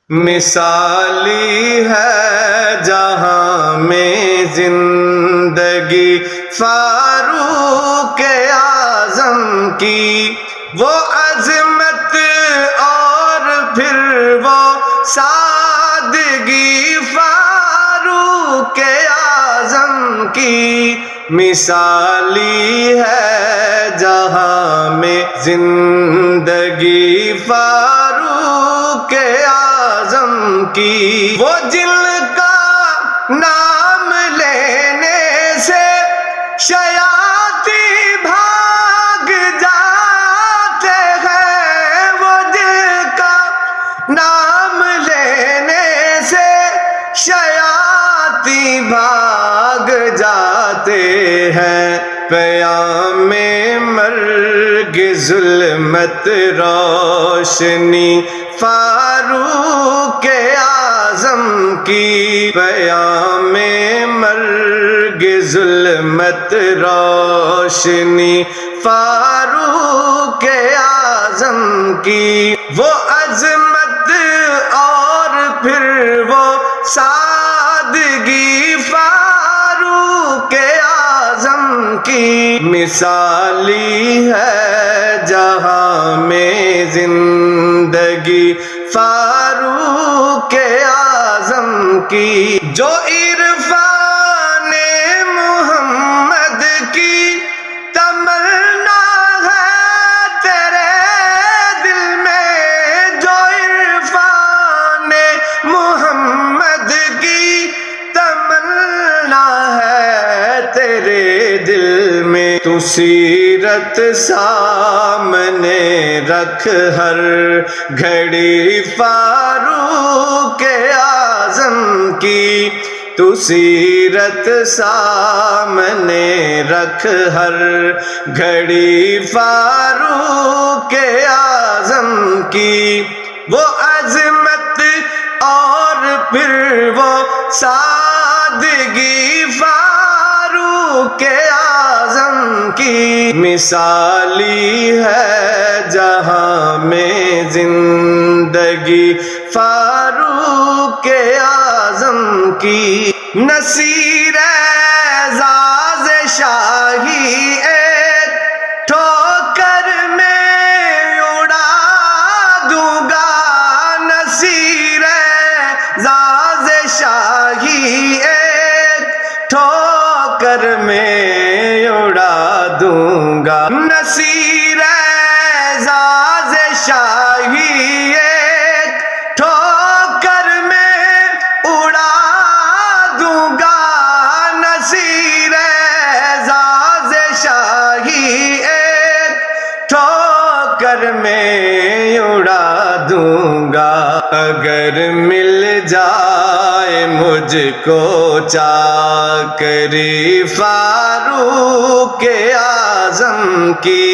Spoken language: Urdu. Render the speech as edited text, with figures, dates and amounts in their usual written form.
مثالی ہے جہاں میں زندگی فاروق اعظم کی، وہ عظمت اور پھر وہ سادگی فاروق اعظم کی۔ مثالی ہے جہاں میں زندگی فاروق اعظم کی، وہ جن کا نام لینے سے شیاطیں بھاگ جاتے ہیں، وہ جن کا نام لینے سے شیاطیں بھاگ جاتے ہیں۔ پیام مرگ ظلمت روشنی فاروق اعظم کی، پیام مرگ ظلمت روشنی فاروق اعظم کی، وہ عظمت اور پھر وہ سادگی فاروق اعظم کی۔ مثالی ہے جہاں میں زندگی فاروق اعظم کی، جو عرفان محمد کی تمنا ہے تیرے دل میں، جو عرفان محمد کی تمنا ہے تیرے دل میں، تو سیرت سامنے رکھ ہر گھڑی فاروق اعظم کی، تو سیرت سامنے رکھ ہر گھڑی فاروق اعظم کی، وہ عظمت اور پھر وہ سادگی فاروق اعظم کی۔ مثالی ہے جہاں میں زندگی فاروق اعظم کی، نصیر اعزاز شاہی ایک ٹھوکر میں اڑا دوں گا، نصیر اعزاز شاہی ایک ٹھوکر میں اڑا دوں گا، نصیر اعزاز شاہی ایک ٹھوکر میں اڑا دوں گا، نصیر اعزاز شاہی ایک ٹھوکر میں اڑا دوں گا۔ اگر مل جائے مجھ کو چاکری فاروق اعظم کی،